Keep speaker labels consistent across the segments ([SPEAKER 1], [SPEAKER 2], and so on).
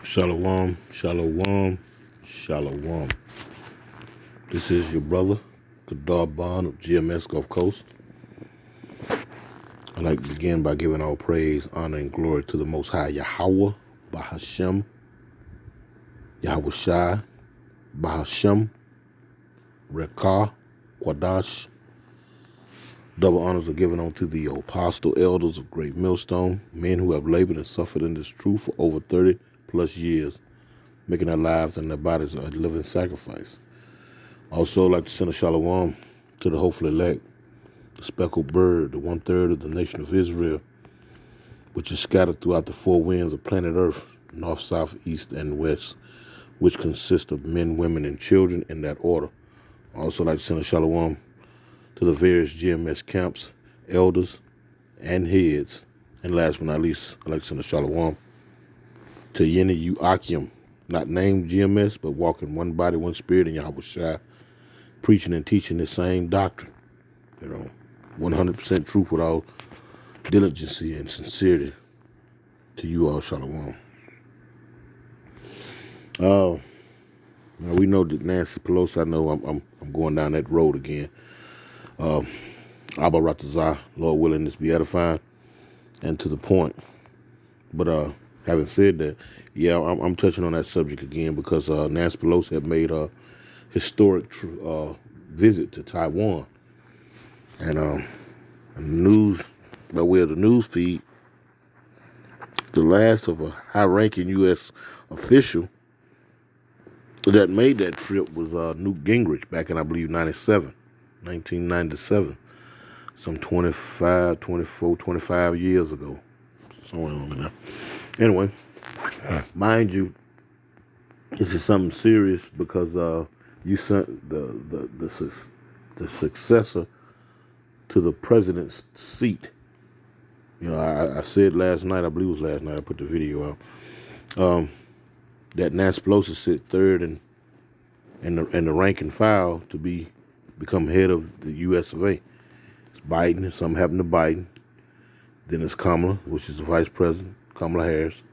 [SPEAKER 1] Shalom, shalom, shalom. This is your brother, Kadar Bond of GMS Gulf Coast. I'd like to begin by giving all praise, honor, and glory to the Most High Yahweh, Bahashem, Yahweh Shai, Bahashem, Rekah, Quadash. Double honors are given unto the apostle elders of Great Millstone, men who have labored and suffered in this truth for over 30 plus years, making their lives and their bodies a living sacrifice. Also, I'd like to send a shalom to the hopeful elect, the speckled bird, the 1/3 of the nation of Israel, which is scattered throughout the four winds of planet Earth, north, south, east, and west, which consist of men, women, and children in that order. I'd also like to send a shalom to the various GMS camps, elders, and heads. And last but not least, I'd like to send a shalom to Yeni U Akim, not named GMS, but walking one body, one spirit in Yahweh Shai, preaching and teaching the same doctrine. 100% truth with all diligency and sincerity. To you all, shalom. Now we know that Nancy Pelosi. I know I'm going down that road again. Abba Ratazah, Lord willing, this be edifying and to the point. But having said that, yeah, I'm touching on that subject again because Nancy Pelosi had made a historic visit to Taiwan, and news, by way of the news feed, the last of a high-ranking U.S. official that made that trip was Newt Gingrich back in, I believe, 1997, some 25 years ago. Somewhere along there. Anyway, mind you, this is something serious because you sent the successor to the president's seat. I said last night, I believe it was last night, I put the video out, that Nancy Pelosi sit third in the rank and file to become head of the U.S. of A. It's Biden, and something happened to Biden. Then it's Kamala, which is the vice president, Kamala Harris,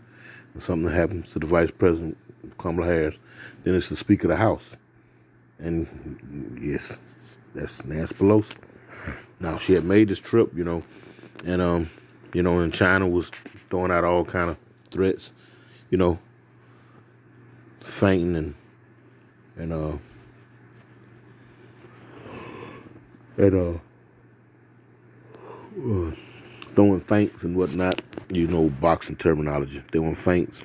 [SPEAKER 1] and something happens to the vice president, Kamala Harris. Then it's the Speaker of the House. And yes, that's Nancy Pelosi. Now, she had made this trip, and and China was throwing out all kind of threats, fainting and throwing feints and whatnot, boxing terminology. They were feints,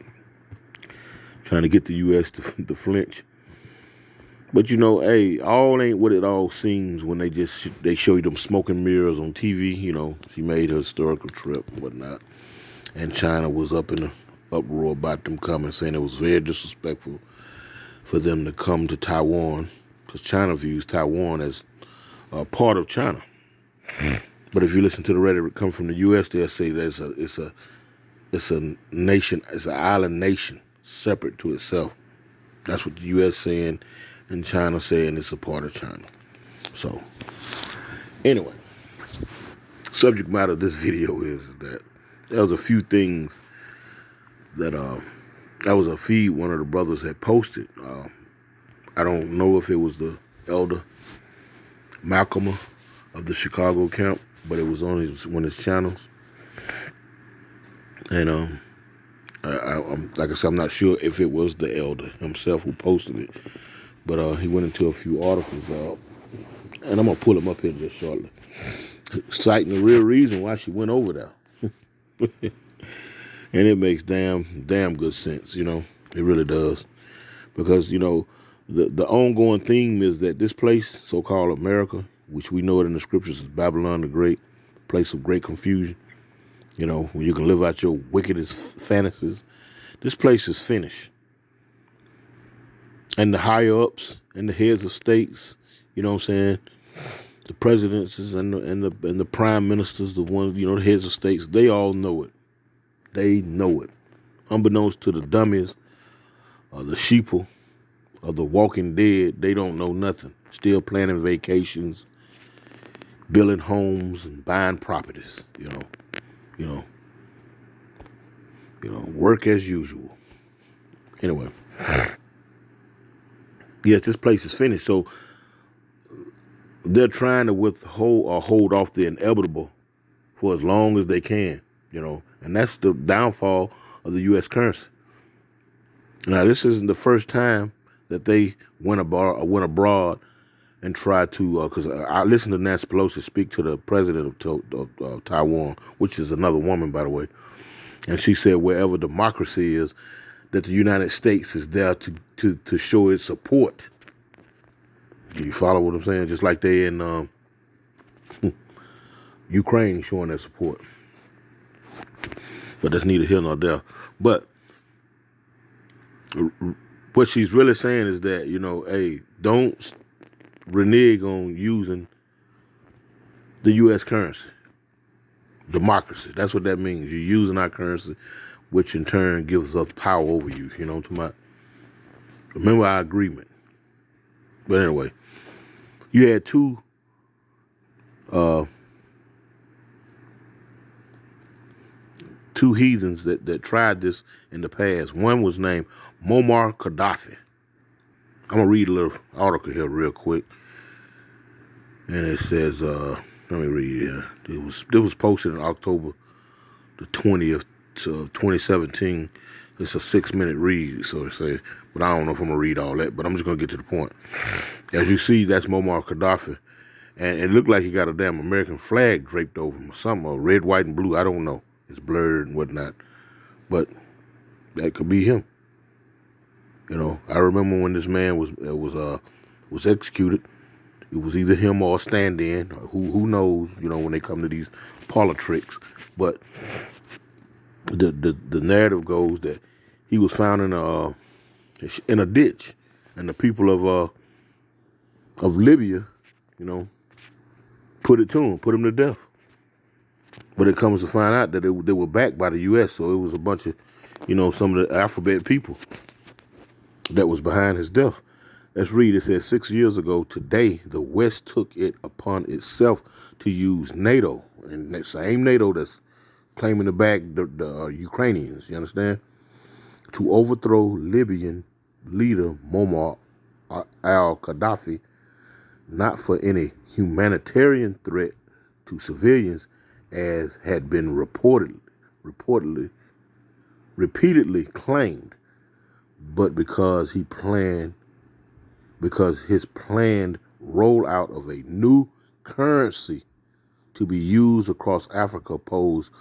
[SPEAKER 1] trying to get the U.S. to flinch. But hey, all ain't what it all seems when they show you them smoking mirrors on TV. She made her historical trip and whatnot, and China was up in an uproar about them coming, saying it was very disrespectful for them to come to Taiwan, because China views Taiwan as a part of China. But if you listen to the rhetoric come from the U.S., they'll say that it's a nation, it's an island nation separate to itself. That's what the U.S. saying, and China saying it's a part of China. So, anyway, subject matter of this video is that there was a few things that was a feed one of the brothers had posted. I don't know if it was the elder Malcolm of the Chicago camp, but it was on one of his channels. And I'm like I said, I'm not sure if it was the elder himself who posted it, but he went into a few articles, and I'm gonna pull them up here just shortly, citing the real reason why she went over there. And it makes damn good sense, it really does, because the ongoing theme is that this place, so-called America, which we know it in the scriptures as Babylon the Great, place of great confusion, where you can live out your wickedest fantasies. This place is finished. And the higher ups and the heads of states, the presidents and the prime ministers, the ones, the heads of states, they all know it. They know it. Unbeknownst to the dummies or the sheeple or the walking dead, they don't know nothing. Still planning vacations, building homes and buying properties, work as usual. Anyway, yes, this place is finished. So they're trying to withhold or hold off the inevitable for as long as they can, and that's the downfall of the U.S. currency. Now, this isn't the first time that they went abroad and tried to, because I listened to Nancy Pelosi speak to the president of Taiwan, which is another woman, by the way, and she said wherever democracy is, that the United States is there to show its support. Do you follow what I'm saying? Just like they in Ukraine showing their support. But that's neither here nor there. But what she's really saying is that, hey, don't renege on using the U.S. currency. Democracy. That's what that means. You're using our currency, which in turn gives us power over you. You know what I'm talking about? Remember our agreement. But anyway, you had two heathens that tried this in the past. One was named Muammar Gaddafi. I'm gonna read a little article here real quick, and it says, let me read it. It was posted in October the 20th, 2017. It's a 6-minute read, so to say, but I don't know if I'm gonna read all that. But I'm just gonna get to the point. As you see, that's Muammar Gaddafi, and it looked like he got a damn American flag draped over him, or something, or red, white, and blue. I don't know. It's blurred and whatnot, but that could be him. I remember when this man was executed. It was either him or a stand-in. Who knows? When they come to these politics. But the narrative goes that he was found in a ditch, and the people of Libya, put him to death. But it comes to find out that they were backed by the U.S., so it was a bunch of, some of the alphabet people that was behind his death. Let's read. It says, 6 years ago today, the West took it upon itself to use NATO, and that same NATO that's claiming to back the Ukrainians, you understand, to overthrow Libyan leader Muammar al-Gaddafi, not for any humanitarian threat to civilians, as had been repeatedly claimed, but because his planned rollout of a new currency to be used across Africa posed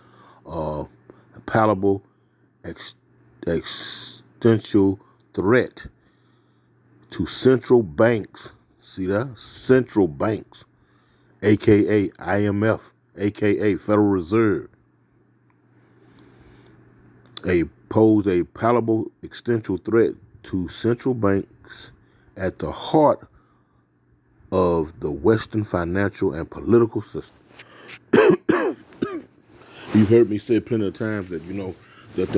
[SPEAKER 1] a palpable existential threat to central banks. See that? Central banks, aka IMF, aka Federal Reserve, posed a palpable existential threat to central banks at the heart of the Western financial and political system. You've heard me say plenty of times that that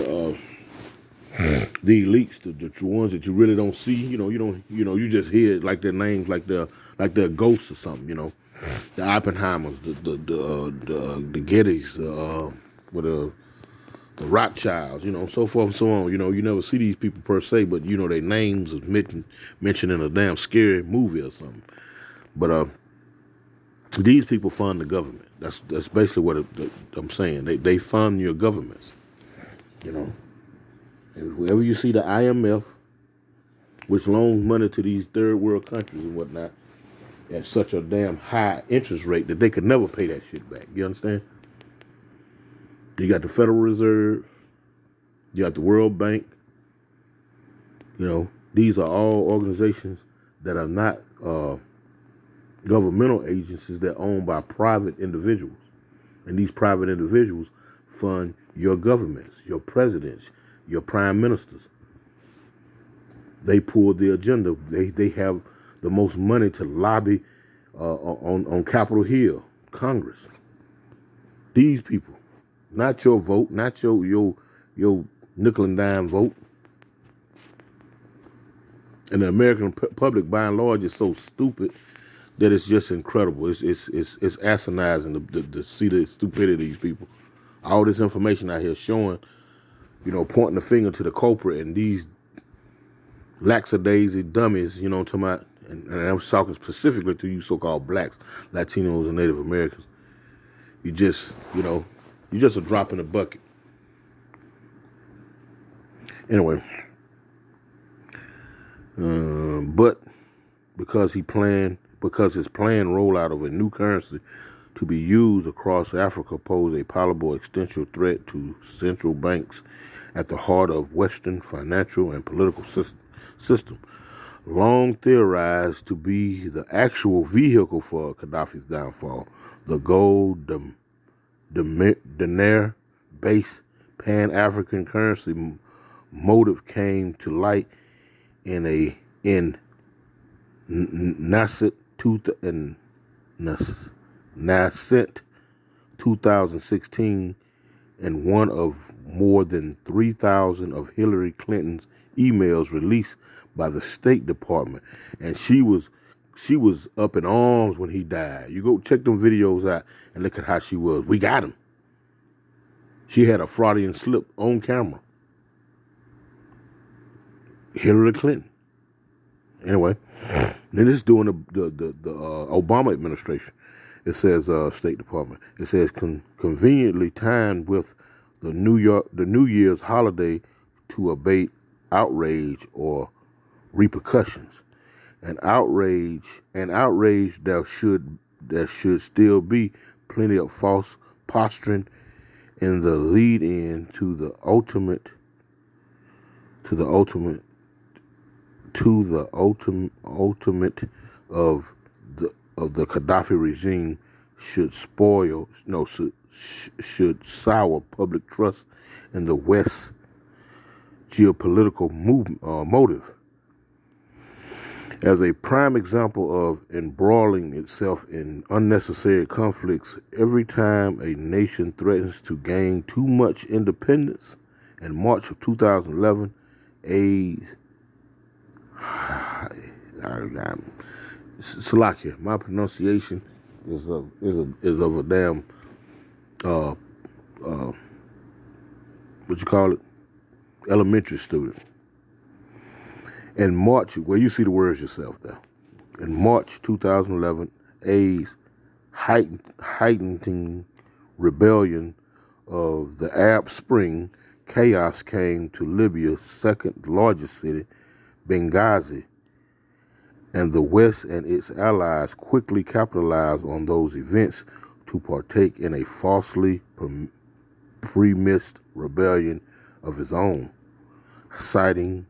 [SPEAKER 1] the elites, the ones that you really don't see, you just hear it like their names, like they're ghosts or something, the Oppenheimers, the Gettys, the Rothschilds, so forth and so on. You never see these people per se, but their names is mentioned in a damn scary movie or something. But these people fund the government. That's basically what I'm saying. They fund your governments. Wherever you see the IMF, which loans money to these third world countries and whatnot, at such a damn high interest rate that they could never pay that shit back. You understand? You got the Federal Reserve. You got the World Bank. These are all organizations that are not governmental agencies that are owned by private individuals. And these private individuals fund your governments, your presidents, your prime ministers. They pull the agenda. They have the most money to lobby on Capitol Hill, Congress. These people, not your vote, not your nickel and dime vote. And the American public, by and large, is so stupid that it's just incredible. It's asinizing to see the stupidity of these people. All this information out here showing, pointing the finger to the culprit, and these lackadaisy dummies, you know what I'm talking about? And I'm talking specifically to you so-called blacks, Latinos, and Native Americans. You just, you're just a drop in the bucket. Anyway, but because his planned rollout of a new currency to be used across Africa pose a possible existential threat to central banks at the heart of Western financial and political system, long theorized to be the actual vehicle for Gaddafi's downfall. The gold dinar-based Pan-African currency motive came to light in nascent 2016 and one of more than 3,000 of Hillary Clinton's emails released by the State Department. And she was up in arms when he died. You go check them videos out and look at how she was. We got him. She had a Freudian slip on camera. Hillary Clinton. Anyway, then this is during the Obama administration. It says State Department. It says conveniently timed with the New Year's holiday to abate outrage or repercussions. And outrage there should still be plenty of false posturing in the lead in to the ultimate of the Gaddafi regime should sour public trust in the West's geopolitical motive. As a prime example of embroiling itself in unnecessary conflicts, every time a nation threatens to gain too much independence, in March of 2011, Salakia, my pronunciation is of a damn what you call it, elementary student. In March, well, you see the words yourself there. In March 2011, A's heightening rebellion of the Arab Spring, chaos came to Libya's second largest city, Benghazi, and the West and its allies quickly capitalized on those events to partake in a falsely premised rebellion of its own, citing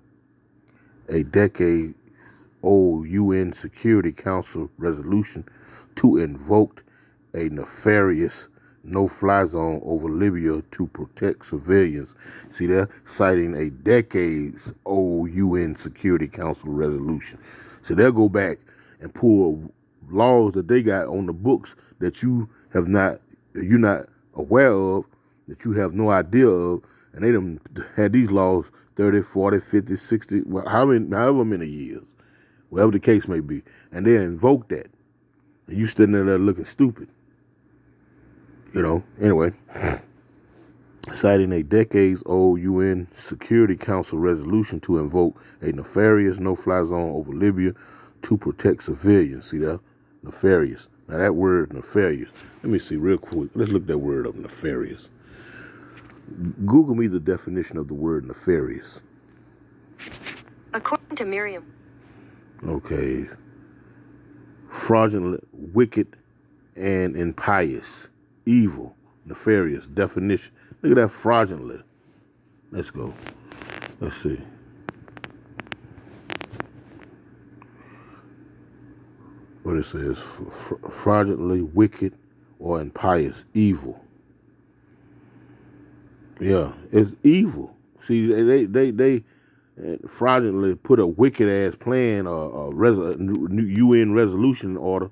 [SPEAKER 1] a decade-old UN Security Council resolution to invoke a nefarious no-fly zone over Libya to protect civilians. See, they're citing a decades-old UN Security Council resolution. So they'll go back and pull laws that they got on the books that you're not aware of, that you have no idea of, and they done had these laws 30, 40, 50, 60, however many years, whatever the case may be, and they invoke that, and you standing there looking stupid. Anyway, citing a decades-old UN Security Council resolution to invoke a nefarious no-fly zone over Libya to protect civilians. See that? Nefarious. Now that word nefarious, let me see real quick. Let's look that word up, nefarious. Google me the definition of the word nefarious.
[SPEAKER 2] According to Merriam.
[SPEAKER 1] Okay. Fraudulent, wicked, and impious. Evil, nefarious, definition. Look at that, fraudulently. Let's go. Let's see. What it says, fraudulently, wicked, or impious, evil. Yeah, it's evil. See, they fraudulently put a wicked ass plan or UN resolution order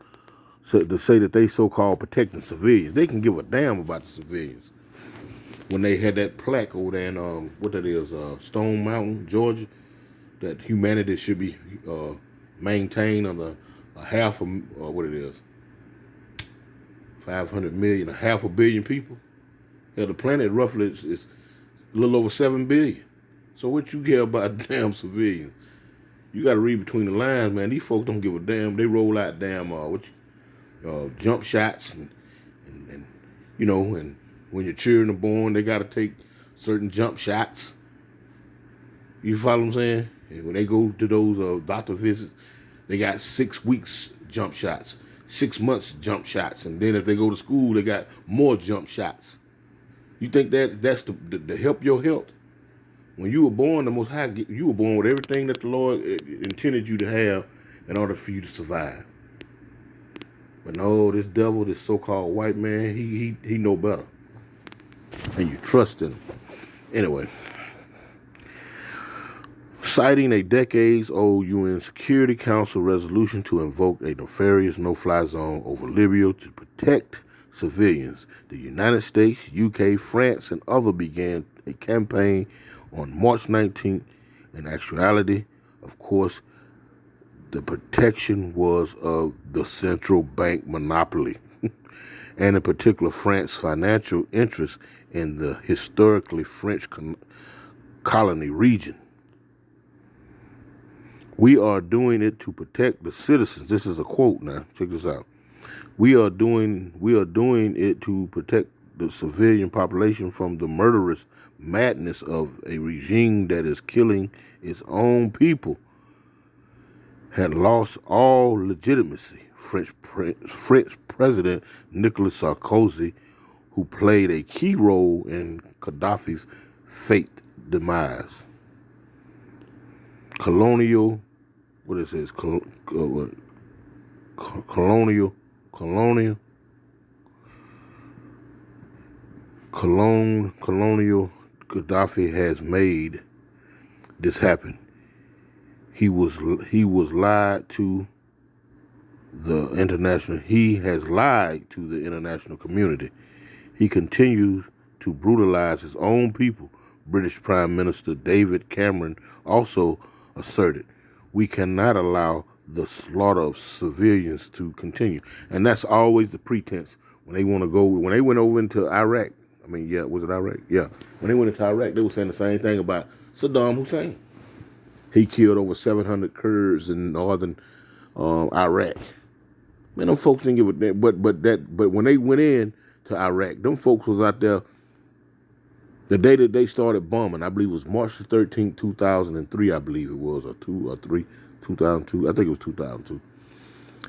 [SPEAKER 1] to say that they so-called protecting civilians. They can give a damn about the civilians. When they had that plaque over there in what that is, Stone Mountain, Georgia, that humanity should be maintained on a half of what it is, 500 million, a half a billion people. Yeah, the planet roughly is a little over 7 billion. So what you care about damn civilians? you got to read between the lines, man. These folks don't give a damn. They roll out damn jump shots and and when your children are born, they got to take certain jump shots. You follow what I'm saying? And when they go to those doctor visits, they got 6 weeks jump shots, 6 months jump shots, and then if they go to school, they got more jump shots. You think that's to help your health? When you were born, the Most High, you were born with everything that the Lord intended you to have in order for you to survive. But no, this devil, this so-called white man, he know better. And you trust in him. Anyway, citing a decades-old UN Security Council resolution to invoke a nefarious no-fly zone over Libya to protect civilians, the United States, UK, France, and others began a campaign on March 19th. In actuality, of course, the protection was of the central bank monopoly, and in particular France's financial interest in the historically French colony region. We are doing it to protect the citizens. This is a quote now. Check this out. We are doing it to protect the civilian population from the murderous madness of a regime that is killing its own people. Had lost all legitimacy. French President Nicolas Sarkozy, who played a key role in Gaddafi's fate demise. Colonial Gaddafi has made this happen. He was lied to the international. He has lied to the international community. He continues to brutalize his own people. British Prime Minister David Cameron also asserted, "We cannot allow the slaughter of civilians to continue." And that's always the pretense when they want to go. When they went over into Iraq, was it Iraq? Yeah. When they went into Iraq, they were saying the same thing about Saddam Hussein. He killed over 700 Kurds in northern Iraq. Man, them folks didn't give a damn. But when they went in to Iraq, them folks was out there. The day that they started bombing, I believe it was March 13th, 2003, I believe it was, or 2 or 3, 2002. I think it was 2002.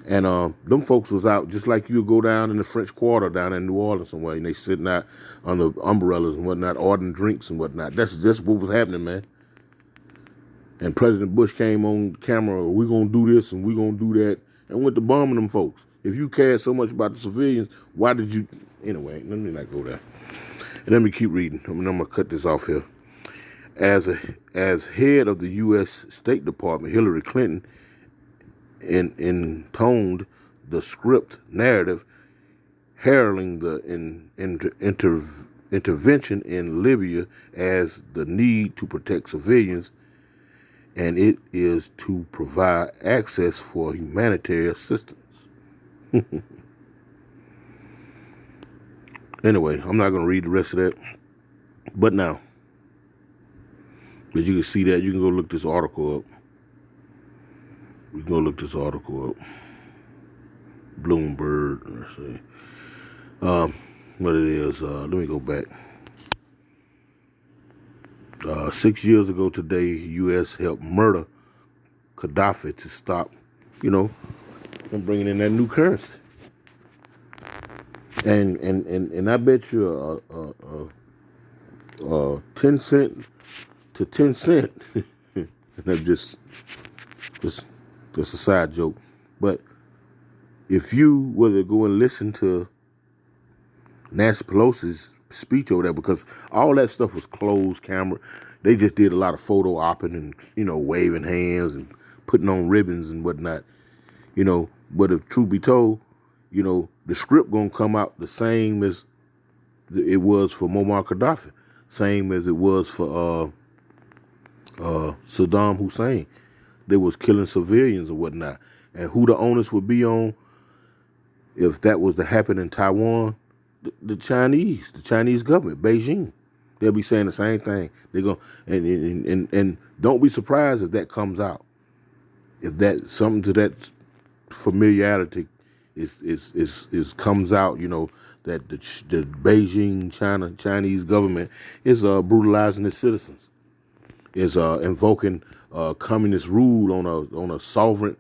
[SPEAKER 1] And them folks was out just like you go down in the French Quarter down in New Orleans somewhere, and they sitting out on the umbrellas and whatnot, ordering drinks and whatnot. That's just what was happening, man. And President Bush came on camera, we're going to do this and we're going to do that, and went to bombing them folks. If you cared so much about the civilians, why did you... Anyway, let me not go there. And let me keep reading. I'm going to cut this off here. As head of the U.S. State Department, Hillary Clinton intoned the script narrative heralding the intervention in Libya as the need to protect civilians, and it is to provide access for humanitarian assistance. Anyway, I'm not going to read the rest of that. But now, as you can see that, you can go look this article up. We can go look this article up. Bloomberg, let's see. What it is, let me go back. 6 years ago today, U.S. helped murder Gaddafi to stop, them bringing in that new currency. And I bet you 10 cent to 10 cent. And that's just a side joke. But if you were to go and listen to Nancy Pelosi's speech over there, because all that stuff was closed camera. They just did a lot of photo opping and, waving hands and putting on ribbons and whatnot, But if truth be told, the script gonna come out the same as it was for Muammar Gaddafi, same as it was for Saddam Hussein. They was killing civilians and whatnot. And who the onus would be on if that was to happen in Taiwan? The Chinese government, Beijing. They'll be saying the same thing. They're going and don't be surprised if that comes out. If that something to that familiarity is comes out, that the Beijing Chinese government is brutalizing its citizens, is invoking communist rule on a sovereign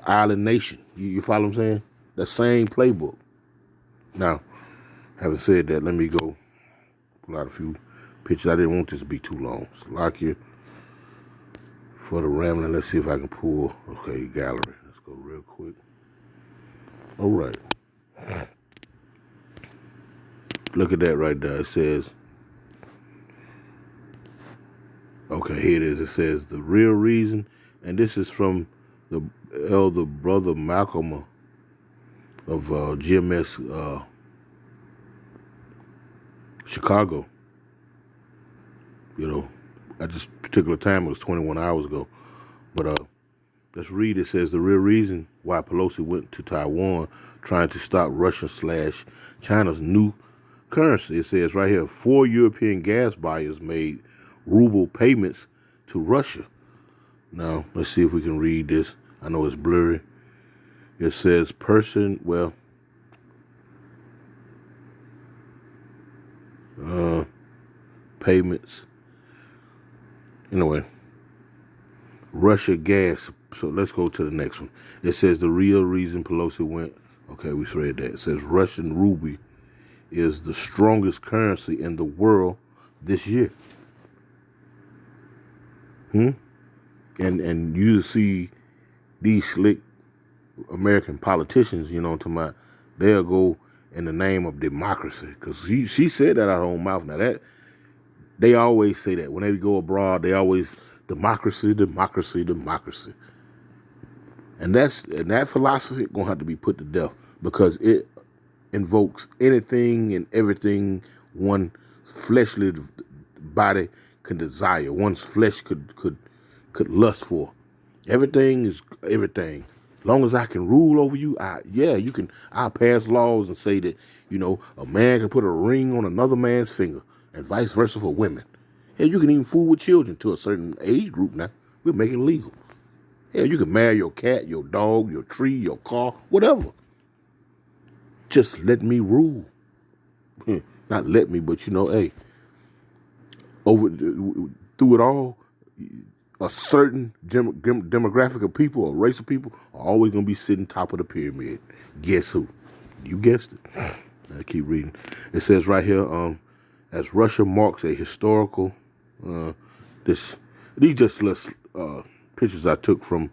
[SPEAKER 1] island nation. You follow what I'm saying? The same playbook. Now, having said that, let me go pull out a few pictures. I didn't want this to be too long. Slovakia for the rambling. Let's see if I can pull. Okay, gallery. Let's go real quick. All right. Look at that right there. It says, okay, here it is. It says the real reason, and this is from the elder brother Malcolm of GMS Chicago. At this particular time, it was 21 hours ago. But let's read. It says the real reason why Pelosi went to Taiwan trying to stop Russia/China's new currency. It says right here, 4 European gas buyers made ruble payments to Russia. Now, let's see if we can read this. I know it's blurry. It says payments. Anyway, Russia gas. So let's go to the next one. It says the real reason Pelosi went. Okay, we read that. It says Russian ruble is the strongest currency in the world this year. And you see these slick American politicians, they'll go in the name of democracy, because she said that out of her own mouth. Now that they always say that when they go abroad, they always democracy, democracy, democracy, and that philosophy gonna have to be put to death, because it invokes anything and everything one fleshly body can desire, one's flesh could lust for. Everything is everything. As long as I can rule over you, I'll pass laws and say that, a man can put a ring on another man's finger and vice versa for women. Hell, you can even fool with children to a certain age group now. We're making it legal. Hell, you can marry your cat, your dog, your tree, your car, whatever. Just let me rule. Not let me, but hey, through it all, a certain demographic of people or race of people are always going to be sitting top of the pyramid. Guess who? You guessed it. I keep reading. It says right here, as Russia marks a historical, these just little pictures I took from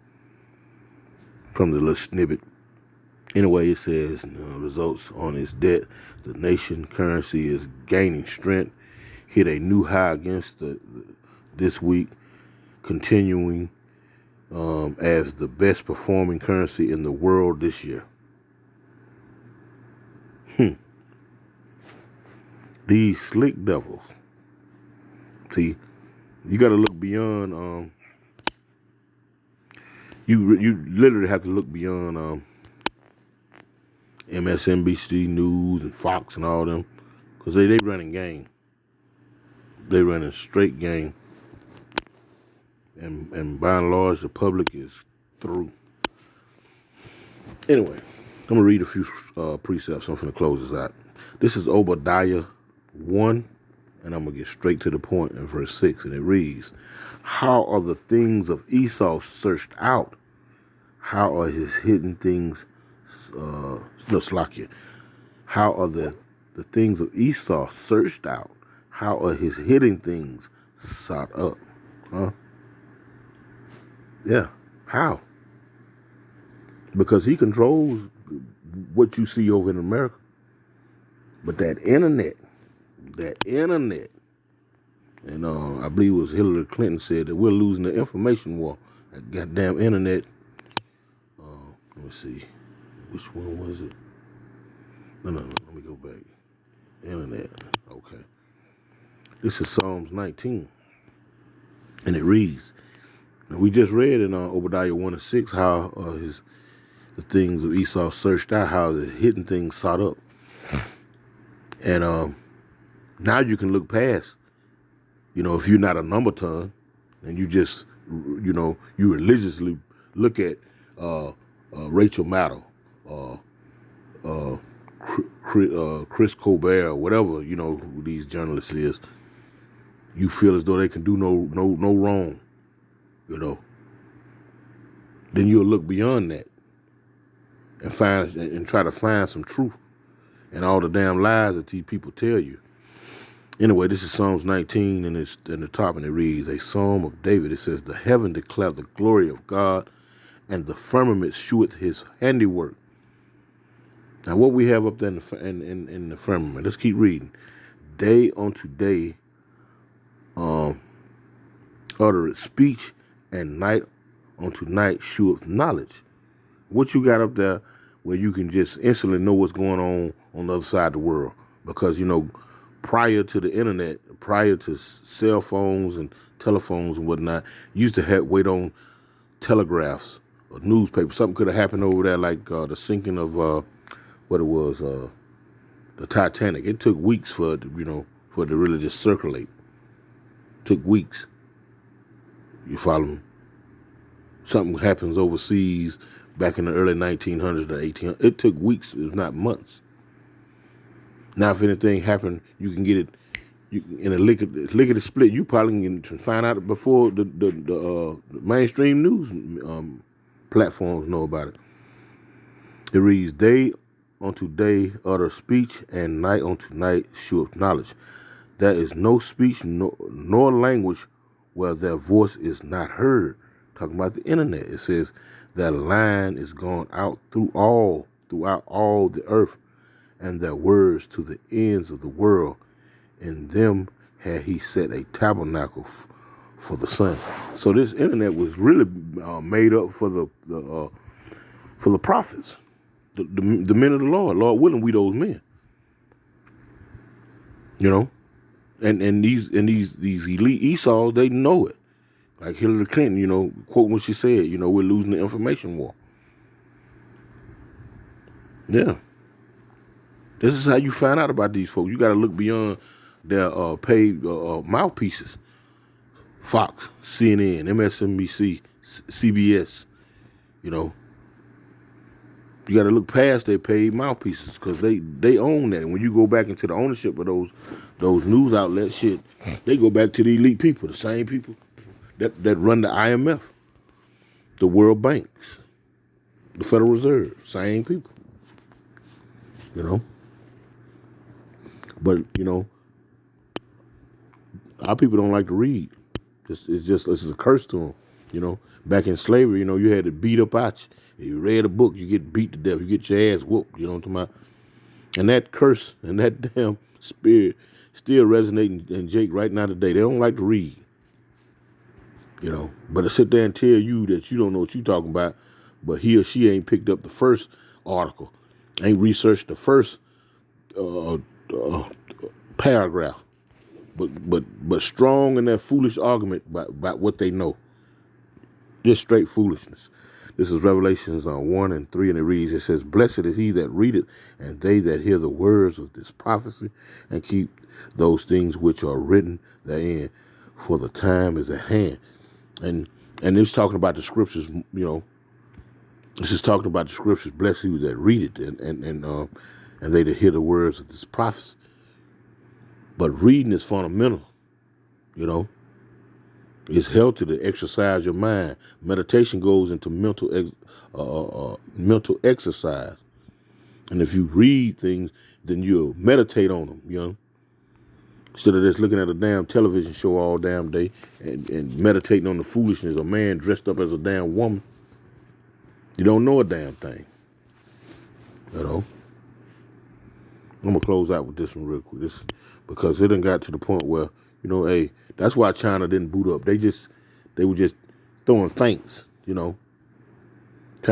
[SPEAKER 1] the little snippet. Anyway, it says results on its debt. The nation currency is gaining strength. Hit a new high against this week, continuing as the best performing currency in the world this year. These slick devils. See, you got to look beyond. You literally have to look beyond MSNBC News and Fox and all them, because they running game. They running straight game. And by and large, the public is through. Anyway, I'm going to read a few precepts. I'm going to close this out. This is Obadiah 1, and I'm going to get straight to the point in verse 6, and it reads, how are the things of Esau searched out? How are his hidden things, how are the things of Esau searched out? How are his hidden things sought up? Yeah, how? Because he controls what you see over in America. But that internet, and I believe it was Hillary Clinton said that we're losing the information war. That goddamn internet. Let me see. Which one was it? No. Let me go back. Internet. Okay. This is Psalms 19. And it reads, and we just read in Obadiah 1 and 6 how the things of Esau searched out, how the hidden things sought up. And now you can look past, if you're not a number ton and you just you religiously look at Rachel Maddow, uh, uh, Chris Colbert, or whatever, who these journalists is, you feel as though they can do no wrong, then you'll look beyond that and try to find some truth in all the damn lies that these people tell you. Anyway, this is Psalms 19, and it's in the top, and it reads, a Psalm of David. It says, the heaven declare the glory of God, and the firmament sheweth his handiwork. Now, what we have up there in the firmament, let's keep reading. Day unto day uttereth speech, and night unto night sheweth knowledge. What you got up there where you can just instantly know what's going on the other side of the world? Because, prior to the internet, prior to cell phones and telephones and whatnot, you used to wait on telegraphs or newspapers. Something could have happened over there, like the sinking of the Titanic. It took weeks for it to really just circulate. It took weeks. You follow me? Something happens overseas back in the early 1900s or 1800s. It took weeks, if not months. Now, if anything happened, you can get it in a lickety split. You probably can find out before the mainstream news platforms know about it. It reads, day unto day utter speech, and night unto night sheweth knowledge. There is no speech nor language where their voice is not heard. Talking about the internet. It says that line is gone out throughout all the earth, and their words to the ends of the world. In them had he set a tabernacle for the sun. So this internet was really made up for the prophets, the men of the Lord. Lord willing, we those men. And these elite Esau's, they know it. Like Hillary Clinton, quoting what she said, we're losing the information war. Yeah. This is how you find out about these folks. You got to look beyond their paid mouthpieces. Fox, CNN, MSNBC, CBS, You got to look past their paid mouthpieces because they own that. And when you go back into the ownership of those news outlets, shit, they go back to the elite people, the same people that run the IMF, the World Banks, the Federal Reserve, same people. But, our people don't like to read. This is a curse to them. Back in slavery, you had to beat up out you. If you read a book, you get beat to death. You get your ass whooped. You know what I'm talking about? And that curse and that damn spirit still resonating in Jake right now today. They don't like to read. But to sit there and tell you that you don't know what you're talking about, but he or she ain't picked up the first article, ain't researched the first paragraph, but strong in that foolish argument about what they know. Just straight foolishness. This is Revelations 1 and 3, and it reads, it says, blessed is he that readeth, and they that hear the words of this prophecy, and keep those things which are written therein, for the time is at hand. And it's talking about the scriptures, This is talking about the scriptures. Blessed he that read it, and they that hear the words of this prophecy. But reading is fundamental, It's healthy to exercise your mind. Meditation goes into mental exercise. And if you read things, then you'll meditate on them, Instead of just looking at a damn television show all damn day and meditating on the foolishness of a man dressed up as a damn woman. You don't know a damn thing. I'm going to close out with this one real quick. Because it done got to the point where, hey, that's why China didn't boot up. They were just throwing thanks, trying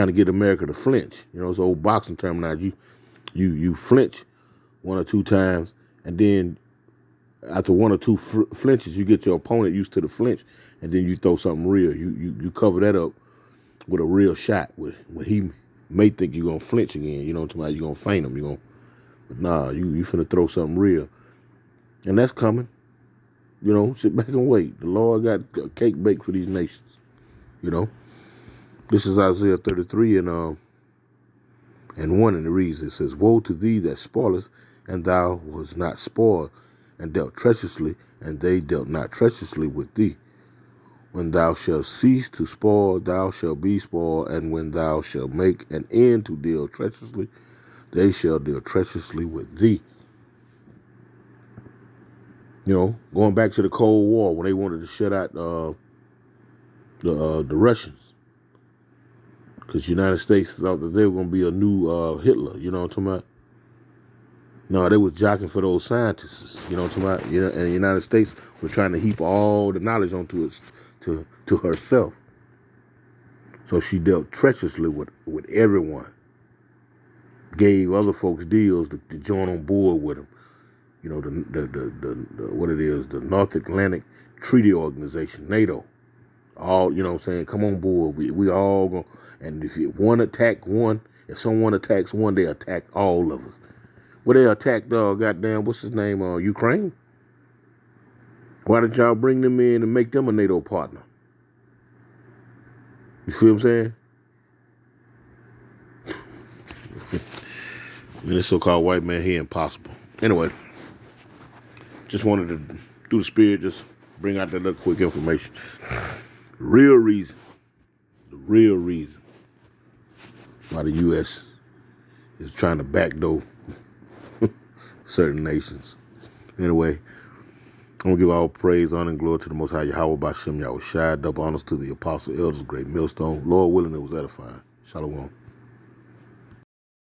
[SPEAKER 1] to get America to flinch. It's old boxing terminology. You flinch one or two times, and then after one or two flinches, you get your opponent used to the flinch, and then you throw something real. You cover that up with a real shot. When he may think you're going to flinch again, you're going to feint him. But nah, you finna throw something real. And that's coming. Sit back and wait. The Lord got a cake baked for these nations. You know, this is Isaiah 33 and 1, and it reads, it says, "Woe to thee that spoilest, and thou was not spoiled, and dealt treacherously, and they dealt not treacherously with thee. When thou shalt cease to spoil, thou shalt be spoiled, and when thou shalt make an end to deal treacherously, they shall deal treacherously with thee." You know, going back to the Cold War when they wanted to shut out the Russians, because the United States thought that they were going to be a new Hitler. You know what I'm talking about? No, they was jocking for those scientists. You know what I'm talking about? You know, and the United States was trying to heap all the knowledge onto it to herself. So she dealt treacherously with everyone. Gave other folks deals to join on board with them. You know, the what it is, the North Atlantic Treaty Organization, NATO. All, you know what I'm saying, come on board. We all go. And if one attack one, if someone attacks one, they attack all of us. Well, they attacked goddamn, what's his name, Ukraine. Why did y'all bring them in and make them a NATO partner? You see what I'm saying? Man, this so-called white man, he impossible. Anyway, just wanted to, through the spirit, just bring out that little quick information. The real reason why the U.S. is trying to backdoor certain nations. Anyway, I'm going to give all praise, honor, and glory to the Most High Yahweh Bashem Yahweh Shai. Double honors to the apostle, elders, great millstone. Lord willing, it was edifying. Shalom.